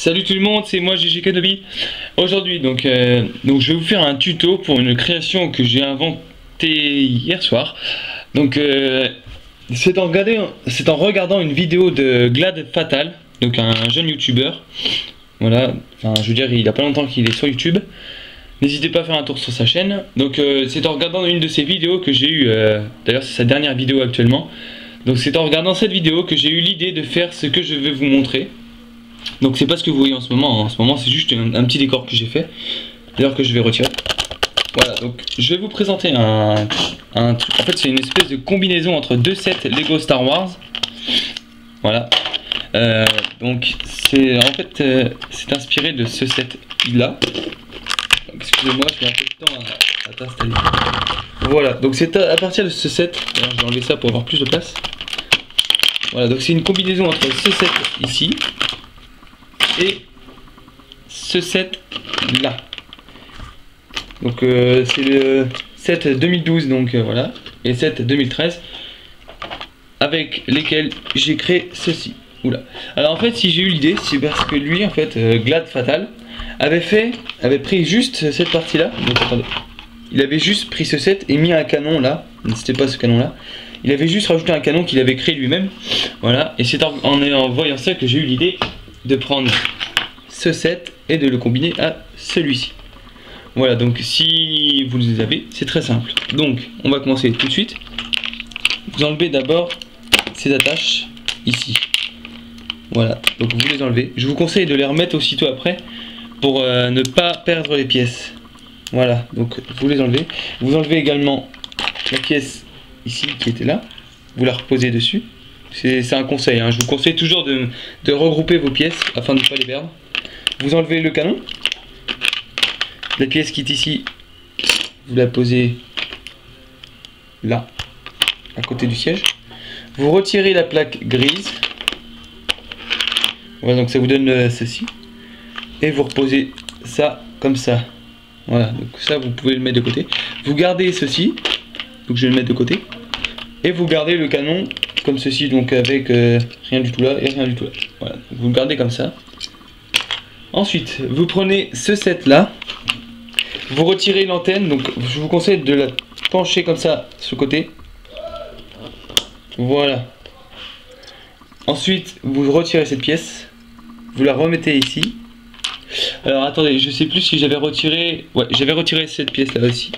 Salut tout le monde, c'est moi GG Kenobi. Aujourd'hui donc je vais vous faire un tuto pour une création que j'ai inventée hier soir. Donc c'est en regardant une vidéo de Glad Fatal, donc un jeune youtubeur. Voilà, enfin je veux dire il a pas longtemps qu'il est sur YouTube. N'hésitez pas à faire un tour sur sa chaîne. Donc c'est en regardant une de ses vidéos que j'ai eu, d'ailleurs c'est sa dernière vidéo actuellement. Donc c'est en regardant cette vidéo que j'ai eu l'idée de faire ce que je vais vous montrer. Donc c'est pas ce que vous voyez en ce moment, en ce moment c'est juste un petit décor que j'ai fait, d'ailleurs que je vais retirer. Voilà, donc je vais vous présenter un truc, en fait c'est une espèce de combinaison entre deux sets Lego Star Wars. Voilà, donc c'est en fait c'est inspiré de ce set là. Excusez-moi, je mets un peu de temps à t'installer. Voilà, donc c'est à partir de ce set, alors je vais enlever ça pour avoir plus de place. Voilà, donc c'est une combinaison entre ce set ici et ce set là. Donc c'est le set 2012 donc voilà, et le set 2013 avec lesquels j'ai créé ceci. Oula. Alors en fait si j'ai eu l'idée c'est parce que lui en fait Glad Fatal avait pris juste cette partie là. Donc attendez, il avait juste pris ce set et mis un canon là, c'était pas ce canon là, il avait juste rajouté un canon qu'il avait créé lui-même. Voilà, et c'est en voyant ça que j'ai eu l'idée de prendre ce set et de le combiner à celui-ci. Voilà, donc si vous les avez, c'est très simple. Donc on va commencer tout de suite. Vous enlevez d'abord ces attaches ici. Voilà, donc vous les enlevez. Je vous conseille de les remettre aussitôt après pour ne pas perdre les pièces. Voilà, donc vous les enlevez. Vous enlevez également la pièce ici qui était là. Vous la reposez dessus. C'est un conseil, hein. Je vous conseille toujours de regrouper vos pièces afin de ne pas les perdre. Vous enlevez le canon. La pièce qui est ici, vous la posez là, à côté du siège. Vous retirez la plaque grise. Voilà, donc ça vous donne ceci. Et vous reposez ça comme ça. Voilà, donc ça vous pouvez le mettre de côté. Vous gardez ceci, donc je vais le mettre de côté. Et vous gardez le canon comme ceci, donc avec rien du tout là et rien du tout là. Voilà, donc vous le gardez comme ça. Ensuite, vous prenez ce set là, vous retirez l'antenne, donc je vous conseille de la pencher comme ça sur le côté. Voilà. Ensuite, vous retirez cette pièce, vous la remettez ici. Alors attendez, je sais plus si j'avais retiré, ouais, j'avais retiré cette pièce là aussi.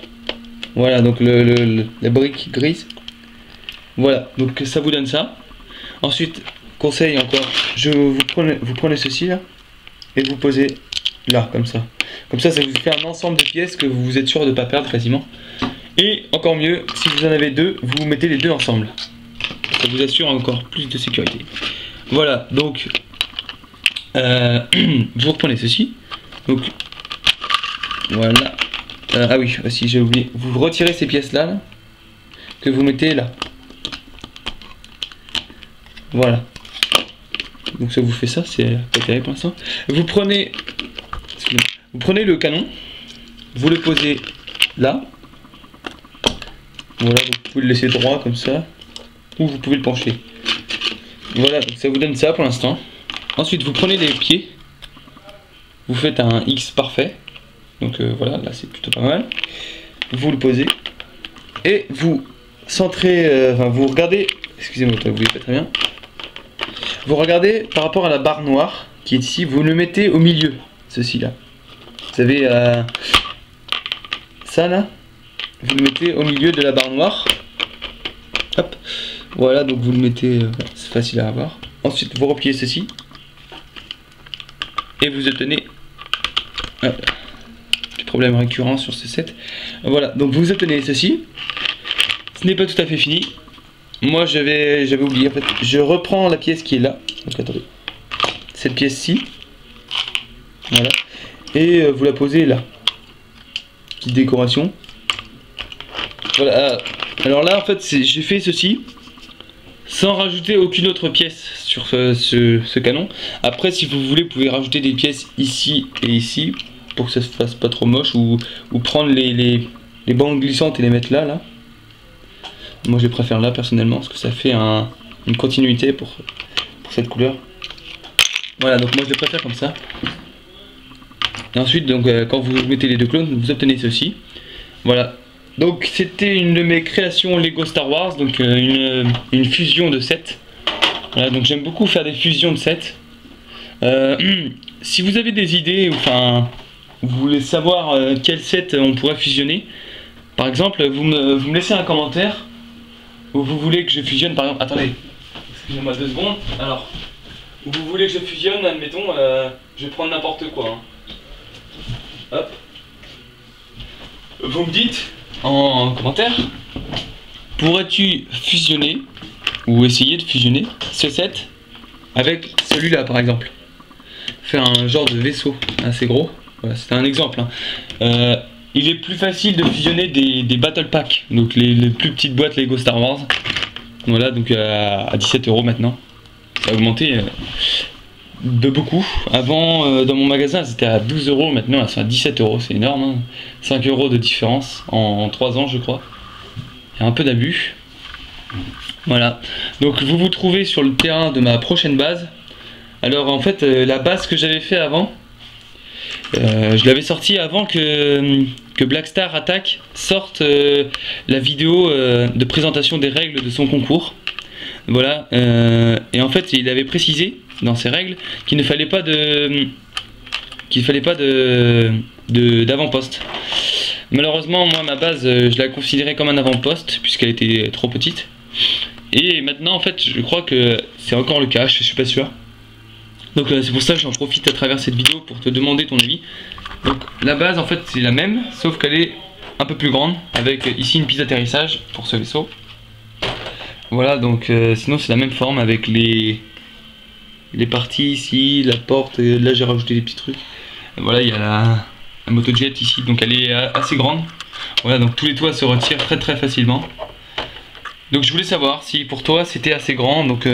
Voilà, donc la brique grise. Voilà, donc ça vous donne ça. Ensuite, conseil encore, vous prenez ceci là et vous posez là comme ça. Comme ça, ça vous fait un ensemble de pièces que vous êtes sûr de ne pas perdre quasiment. Et encore mieux, si vous en avez deux, vous mettez les deux ensemble. Ça vous assure encore plus de sécurité. Voilà, donc vous reprenez ceci. Donc voilà. Ah oui, si j'ai oublié, vous retirez ces pièces là que vous mettez là. Voilà. Donc ça vous fait ça, c'est pas terrible pour l'instant. Vous prenez le canon, vous le posez là. Voilà, donc vous pouvez le laisser droit comme ça, ou vous pouvez le pencher. Voilà, donc ça vous donne ça pour l'instant. Ensuite vous prenez les pieds, vous faites un X parfait. Donc voilà, là c'est plutôt pas mal. Vous le posez et vous centrez, enfin vous regardez, excusez-moi, vous ne voyez pas très bien. Vous regardez par rapport à la barre noire qui est ici, vous le mettez au milieu, ceci là. Vous avez ça là, vous le mettez au milieu de la barre noire. Hop, voilà, donc vous le mettez, c'est facile à avoir. Ensuite vous repliez ceci et vous obtenez petit problème récurrent sur ce set. Voilà, donc vous obtenez ceci. Ce n'est pas tout à fait fini. Moi j'avais oublié en fait. Je reprends la pièce qui est là. Donc attendez. Cette pièce-ci. Voilà. Et vous la posez là. Petite décoration. Voilà. Alors là en fait j'ai fait ceci sans rajouter aucune autre pièce sur ce canon. Après si vous voulez vous pouvez rajouter des pièces ici et ici pour que ça se fasse pas trop moche, ou prendre les bandes glissantes et les mettre là. Moi je les préfère là personnellement parce que ça fait une continuité pour cette couleur. Voilà, donc moi je le préfère comme ça. Et ensuite, donc quand vous mettez les deux clones, vous obtenez ceci. Voilà. Donc c'était une de mes créations Lego Star Wars, donc une fusion de sets. Voilà, donc j'aime beaucoup faire des fusions de sets. Si vous avez des idées, enfin, vous voulez savoir quel set on pourrait fusionner, par exemple, vous me laissez un commentaire où vous voulez que je fusionne, par exemple, attendez, excusez-moi 2 secondes, alors, où vous voulez que je fusionne, admettons, je vais prendre n'importe quoi, hein. Hop, vous me dites en commentaire, pourrais-tu fusionner, ou essayer de fusionner ce set avec celui-là par exemple, faire un genre de vaisseau assez gros, voilà, c'est un exemple, hein. Il est plus facile de fusionner des battle packs, donc les plus petites boîtes Lego Star Wars, voilà, donc à 17 € maintenant, ça a augmenté de beaucoup. Avant dans mon magasin c'était à 12 €, maintenant elles sont à 17 €, c'est énorme, hein. 5 € de différence en 3 ans je crois, il y a un peu d'abus. Voilà, donc vous vous trouvez sur le terrain de ma prochaine base. Alors en fait la base que j'avais fait avant, je l'avais sortie avant que Blackstar Attack sorte la vidéo de présentation des règles de son concours. Voilà, et en fait il avait précisé dans ses règles qu'il ne fallait pas d'avant-poste. Malheureusement moi ma base je la considérais comme un avant-poste puisqu'elle était trop petite. Et maintenant en fait je crois que c'est encore le cas, je suis pas sûr. Donc c'est pour ça que j'en profite à travers cette vidéo pour te demander ton avis. Donc la base en fait c'est la même, sauf qu'elle est un peu plus grande, avec ici une piste d'atterrissage pour ce vaisseau. Voilà, donc sinon c'est la même forme avec les parties ici, la porte, là j'ai rajouté des petits trucs. Et voilà, il y a la motojet ici, donc elle est assez grande. Voilà, donc tous les toits se retirent très facilement. Donc je voulais savoir si pour toi c'était assez grand, donc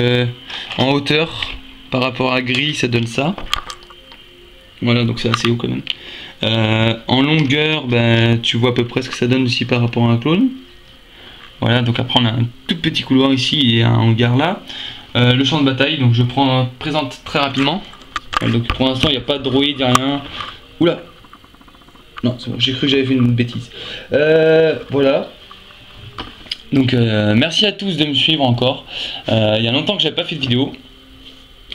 en hauteur par rapport à gris ça donne ça. Voilà, donc c'est assez haut quand même. En longueur, ben, tu vois à peu près ce que ça donne aussi par rapport à un clone. Voilà, donc après on a un tout petit couloir ici et un hangar là. Le champ de bataille, donc je présente très rapidement. Donc pour l'instant il n'y a pas de droïde, il n'y a rien. Oula. Non, c'est bon, j'ai cru que j'avais fait une bêtise. Voilà. Donc merci à tous de me suivre encore. Il y a longtemps que j'avais pas fait de vidéo.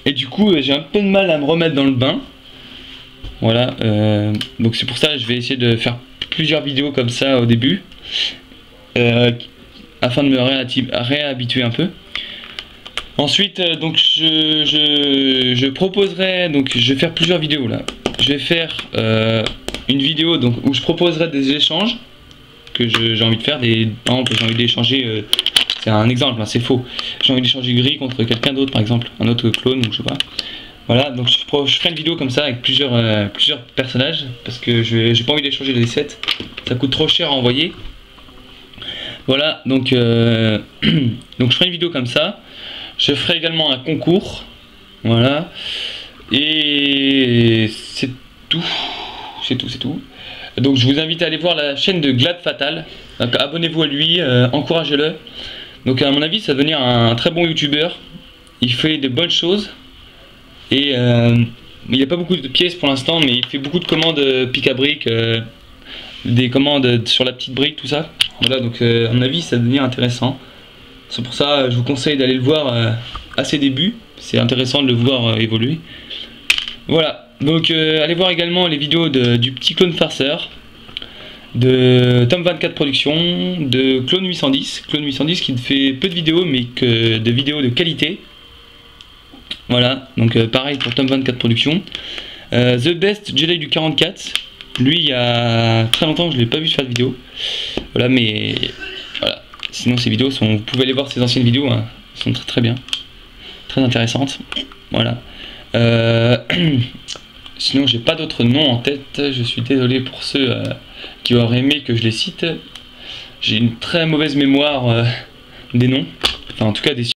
Et du coup j'ai un peu de mal à me remettre dans le bain. Voilà, donc c'est pour ça que je vais essayer de faire plusieurs vidéos comme ça au début. Afin de me réhabituer un peu. Ensuite donc je proposerai, donc je vais faire plusieurs vidéos là. Je vais faire une vidéo donc où je proposerai des échanges que j'ai envie de faire, par exemple j'ai envie d'échanger, c'est un exemple, hein, c'est faux, j'ai envie d'échanger Gris contre quelqu'un d'autre par exemple, un autre clone ou je sais pas. Voilà, donc je ferai une vidéo comme ça avec plusieurs personnages, parce que j'ai pas envie d'échanger les sets, ça coûte trop cher à envoyer. Voilà, donc donc je ferai une vidéo comme ça. Je ferai également un concours, voilà, et c'est tout, c'est tout. Donc je vous invite à aller voir la chaîne de Glad Fatal, donc abonnez-vous à lui, encouragez-le. Donc à mon avis ça va devenir un très bon youtubeur, il fait de bonnes choses. Et il n'y a pas beaucoup de pièces pour l'instant, mais il fait beaucoup de commandes pic à brique, des commandes sur la petite brique, tout ça. Voilà, donc à mon avis ça va devenir intéressant. C'est pour ça je vous conseille d'aller le voir à ses débuts, c'est intéressant de le voir évoluer. Voilà, donc allez voir également les vidéos du petit clone farceur, de Tom 24 Productions, de Clone 810 qui fait peu de vidéos mais que de vidéos de qualité. Voilà, donc pareil pour Tom 24 Productions. The Best Jedi du 44, lui il y a très longtemps que je l'ai pas vu faire de vidéo. Voilà, mais voilà. Sinon ces vidéos sont, vous pouvez aller voir ses anciennes vidéos, hein, sont très bien, très intéressantes. Voilà. Sinon j'ai pas d'autres noms en tête, je suis désolé pour ceux qui auraient aimé que je les cite. J'ai une très mauvaise mémoire des noms, enfin en tout cas des